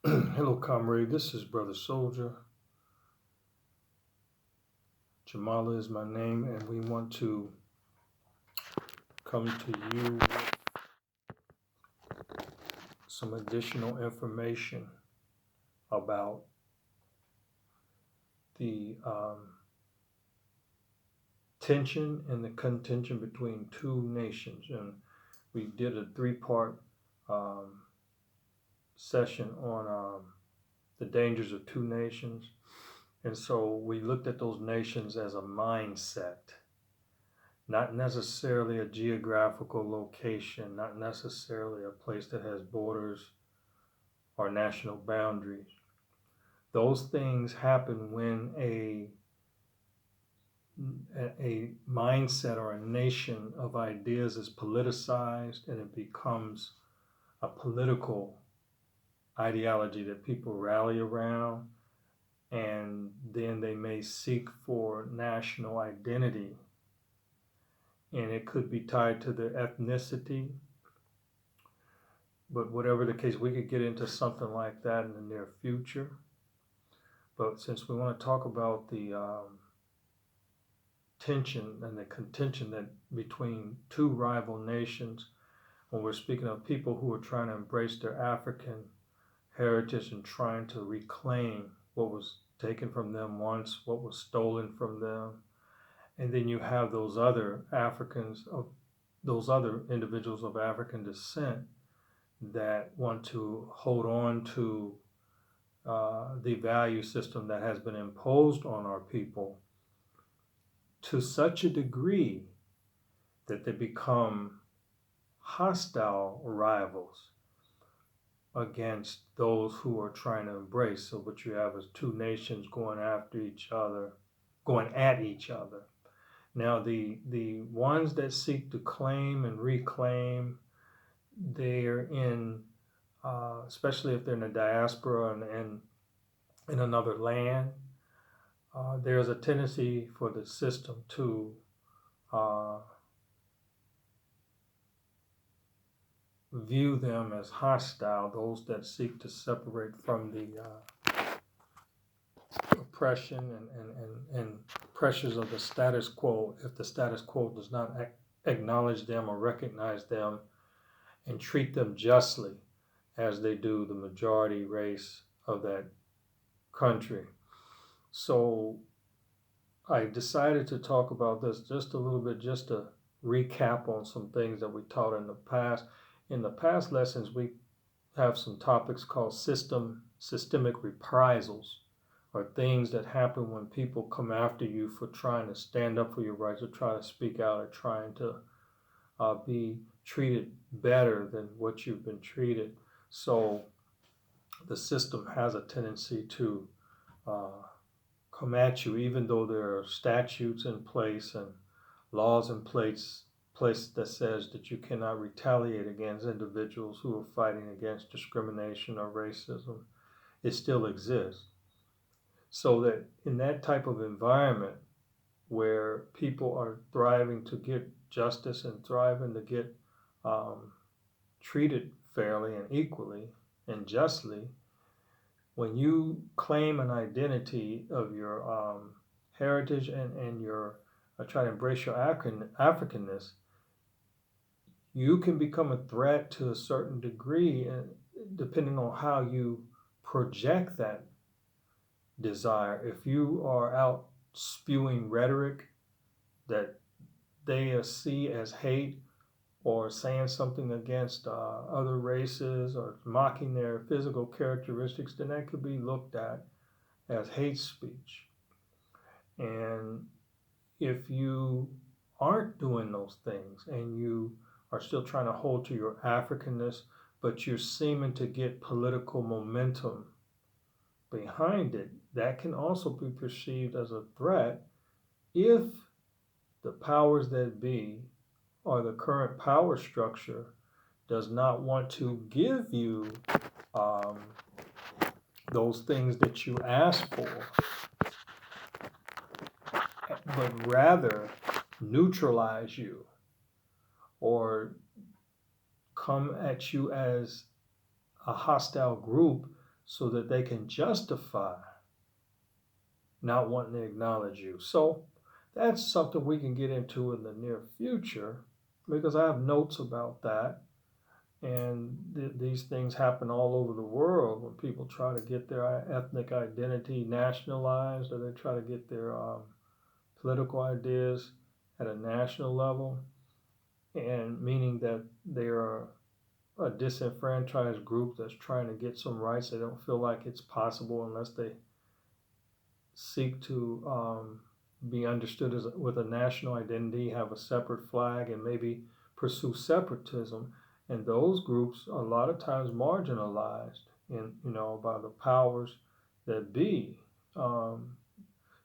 Hello, comrade. This is Brother Soldier. Jamala is my name, and we want to come to you with some additional information about the tension and the contention between two nations. And we did a three-part um, session on the dangers of two nations. And so we looked at those nations as a mindset, not necessarily a geographical location, not necessarily a place that has borders or national boundaries. Those things happen when a mindset or a nation of ideas is politicized and it becomes a political ideology that people rally around, and then they may seek for national identity, and it could be tied to their ethnicity. But whatever the case, we could get into something like that in the near future. But since we want to talk about the tension and the contention that between two rival nations, when we're speaking of people who are trying to embrace their African heritage and trying to reclaim what was taken from them once, what was stolen from them, and then you have those other those other individuals of African descent that want to hold on to the value system that has been imposed on our people to such a degree that they become hostile rivals against those who are trying to embrace. So what you have is two nations going after each other, going at each other. Now the ones that seek to claim and reclaim, they're in, especially if they're in a diaspora and in another land, there's a tendency for the system to uh, view them as hostile, those that seek to separate from the oppression and pressures of the status quo, if the status quo does not acknowledge them or recognize them and treat them justly as they do the majority race of that country. So I decided to talk about this just a little bit, just to recap on some things that we taught in the past. In the past lessons, we have some topics called systemic reprisals, or things that happen when people come after you for trying to stand up for your rights or try to speak out or trying to be treated better than what you've been treated. So the system has a tendency to uh, come at you, even though there are statutes in place and laws in place that says that you cannot retaliate against individuals who are fighting against discrimination or racism. It still exists. So that in that type of environment where people are thriving to get justice and thriving to get um, treated fairly and equally and justly, when you claim an identity of your heritage and your try to embrace your Africanness, you can become a threat to a certain degree, and depending on how you project that desire. If you are out spewing rhetoric that they see as hate, or saying something against other races, or mocking their physical characteristics, then that could be looked at as hate speech. And if you aren't doing those things and you are still trying to hold to your Africanness, but you're seeming to get political momentum behind it, that can also be perceived as a threat if the powers that be or the current power structure does not want to give you um, those things that you ask for, but rather neutralize you or come at you as a hostile group so that they can justify not wanting to acknowledge you. So that's something we can get into in the near future because I have notes about that. And these things happen all over the world when people try to get their ethnic identity nationalized, or they try to get their political ideas at a national level, and meaning that they are a disenfranchised group that's trying to get some rights. They don't feel like it's possible unless they seek to be understood as with a national identity, have a separate flag, and maybe pursue separatism. And those groups are a lot of times marginalized, by the powers that be.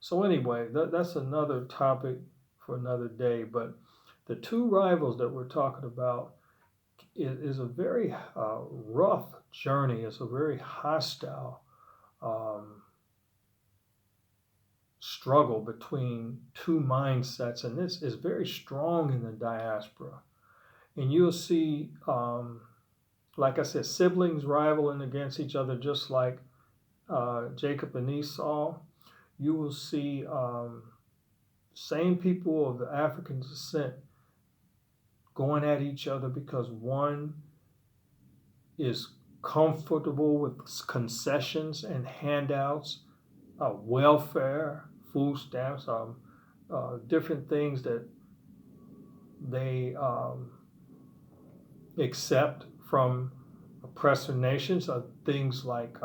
So anyway, that's another topic for another day. But the two rivals that we're talking about is a very rough journey. It's a very hostile struggle between two mindsets, and this is very strong in the diaspora. And you'll see, like I said, siblings rivaling against each other, just like Jacob and Esau. You will see same people of the African descent going at each other because one is comfortable with concessions and handouts, welfare, food stamps, different things that they accept from oppressor nations, things like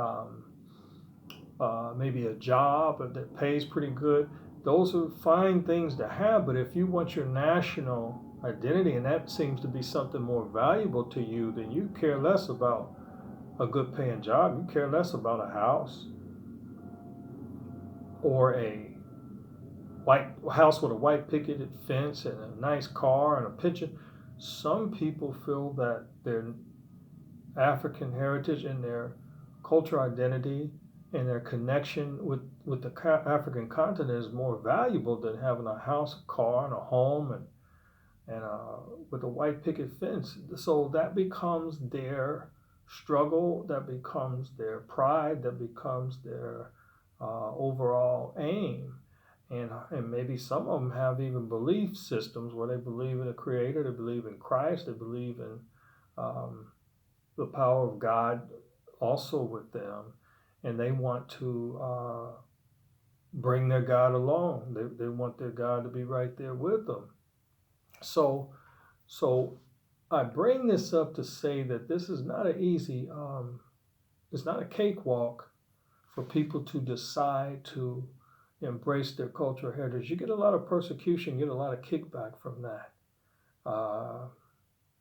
maybe a job that pays pretty good. Those are fine things to have, but if you want your national identity and that seems to be something more valuable to you, then you care less about a good paying job. You care less about a house or a white house with a white picketed fence and a nice car and a pension. Some people feel that their African heritage and their cultural identity and their connection with the African continent is more valuable than having a house, a car, and a home, and with a white picket fence. So that becomes their struggle, that becomes their pride, that becomes their overall aim. And maybe some of them have even belief systems where they believe in a creator, they believe in Christ, they believe in the power of God also with them, and they want to bring their God along. They want their God to be right there with them. So I bring this up to say that this is not an easy, it's not a cakewalk for people to decide to embrace their cultural heritage. You get a lot of persecution, you get a lot of kickback from that.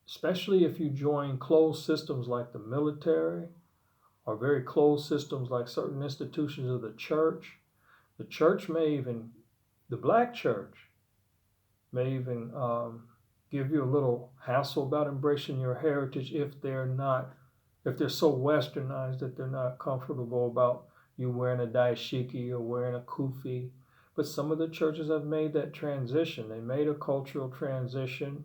Especially if you join closed systems like the military or very closed systems like certain institutions of the church. The church may even, the black church may even give you a little hassle about embracing your heritage if they're so westernized that they're not comfortable about you wearing a dashiki or wearing a kufi. But some of the churches have made that transition. They made a cultural transition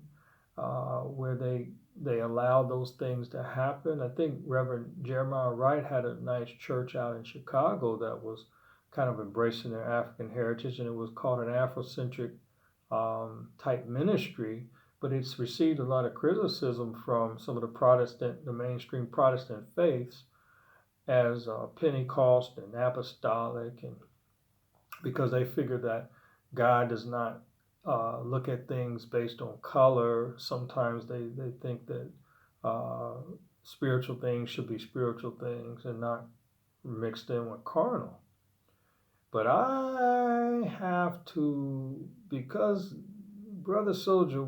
where they allowed those things to happen. I think Reverend Jeremiah Wright had a nice church out in Chicago that was kind of embracing their African heritage, and it was called an Afrocentric type ministry, but it's received a lot of criticism from some of the mainstream Protestant faiths as Pentecost and apostolic, and because they figure that God does not look at things based on color. Sometimes they think that spiritual things should be spiritual things and not mixed in with carnal. But I have to, because Brother Soldier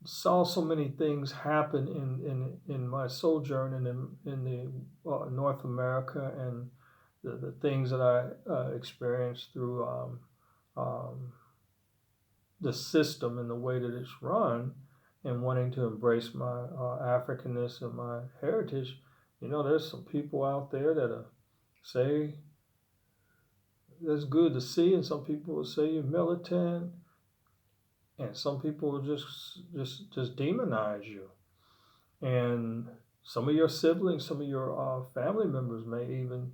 saw so many things happen in my sojourn in the North America, and the things that I experienced through the system and the way that it's run, and wanting to embrace my Africanness and my heritage. There's some people out there that say that's good to see, and some people will say you're militant, and some people will just demonize you. And Some of your siblings, some of your family members may even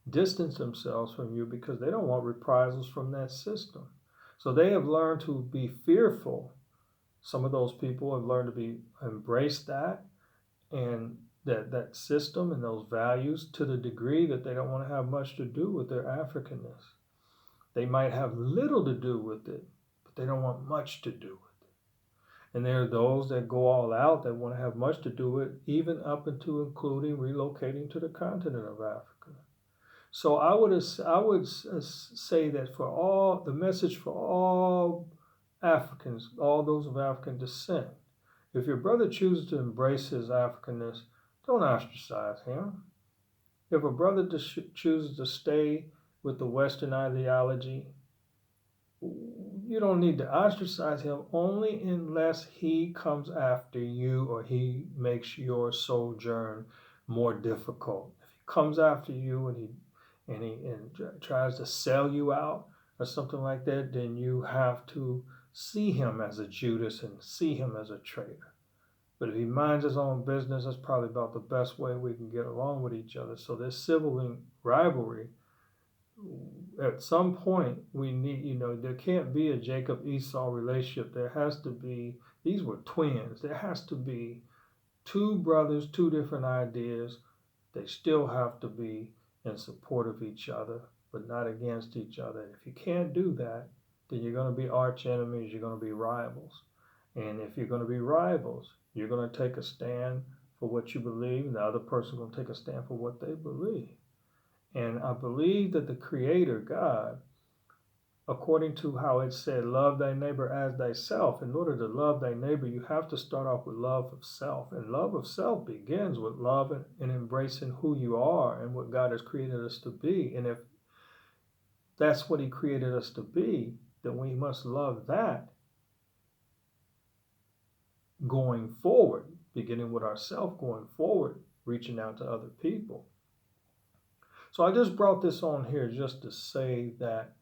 distance themselves from you because they don't want reprisals from that system. So they have learned to be fearful. Some of those people have learned to embrace that and that system and those values to the degree that they don't want to have much to do with their Africanness. They might have little to do with it, but they don't want much to do with it. And there are those that go all out that want to have much to do with it, even up into including relocating to the continent of Africa. So I would say that for all the message for all Africans, all those of African descent, if your brother chooses to embrace his Africanness, don't ostracize him. If a brother chooses to stay with the Western ideology, you don't need to ostracize him only unless he comes after you or he makes your sojourn more difficult. If he comes after you and tries to sell you out or something like that, then you have to see him as a Judas and see him as a traitor. But if he minds his own business, that's probably about the best way we can get along with each other. So this sibling rivalry, at some point, we need, there can't be a Jacob Esau relationship. There has to be, these were twins. There has to be two brothers, two different ideas. They still have to be in support of each other, but not against each other. If you can't do that, then you're going to be arch enemies. You're going to be rivals. And if you're going to be rivals, you're going to take a stand for what you believe, and the other person is going to take a stand for what they believe. And I believe that the Creator, God, according to how it said, love thy neighbor as thyself, in order to love thy neighbor, you have to start off with love of self. And love of self begins with love and embracing who you are and what God has created us to be. And if that's what He created us to be, then we must love that going forward, beginning with ourselves, going forward, reaching out to other people. So I just brought this on here just to say that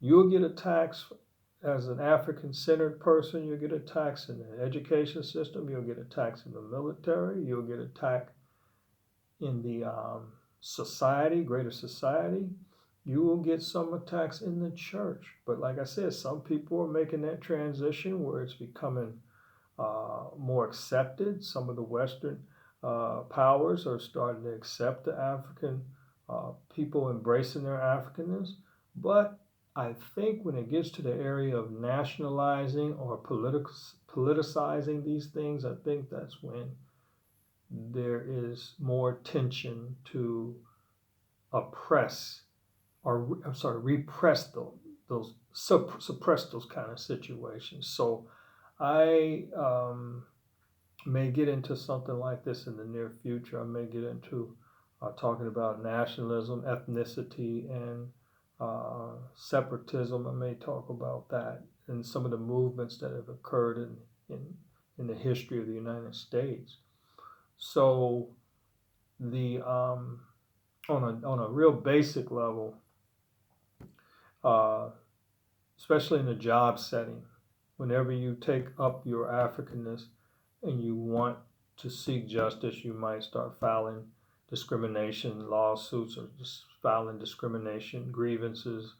you'll get attacks as an African-centered person. You'll get attacks in the education system. You'll get attacks in the military. You'll get attacked in the society, greater society. You will get some attacks in the church. But like I said, some people are making that transition where it's becoming more accepted. Some of the Western powers are starting to accept the African people embracing their Africanness. But I think when it gets to the area of nationalizing or politicizing these things, I think that's when there is more tension to repress suppress those kind of situations. So I may get into something like this in the near future. I may get into talking about nationalism, ethnicity, and separatism. I may talk about that and some of the movements that have occurred in the history of the United States. So the on a real basic level, especially in a job setting, whenever you take up your Africanness and you want to seek justice, you might start filing discrimination lawsuits or just filing discrimination grievances,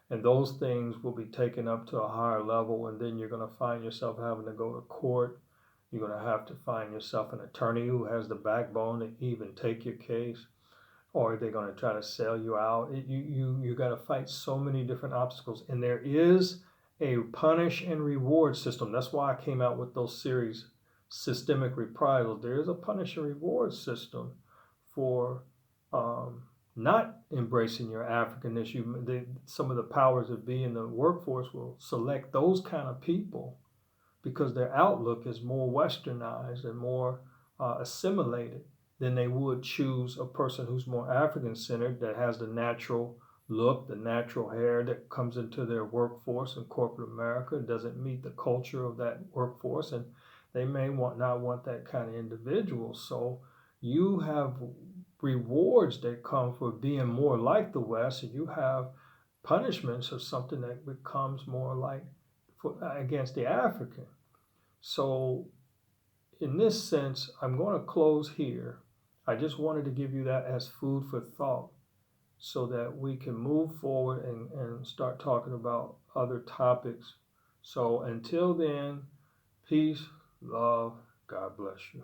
and those things will be taken up to a higher level, and then you're going to find yourself having to go to court. You're going to have to find yourself an attorney who has the backbone to even take your case, or they're going to try to sell you out. You got to fight so many different obstacles, and there is a punish and reward system. That's why I came out with those series, Systemic Reprisals. There is a punish and reward system for not embracing your Africanness. Some of the powers that be in the workforce will select those kind of people because their outlook is more westernized and more assimilated than they would choose a person who's more African-centered, that has the natural look, the natural hair that comes into their workforce in corporate America, doesn't meet the culture of that workforce, and they may not want that kind of individual. So you have rewards that come for being more like the West, and you have punishments or something that becomes more like against the African. So in this sense, I'm going to close here. I just wanted to give you that as food for thought so that we can move forward and start talking about other topics. So until then, peace, love, God bless you.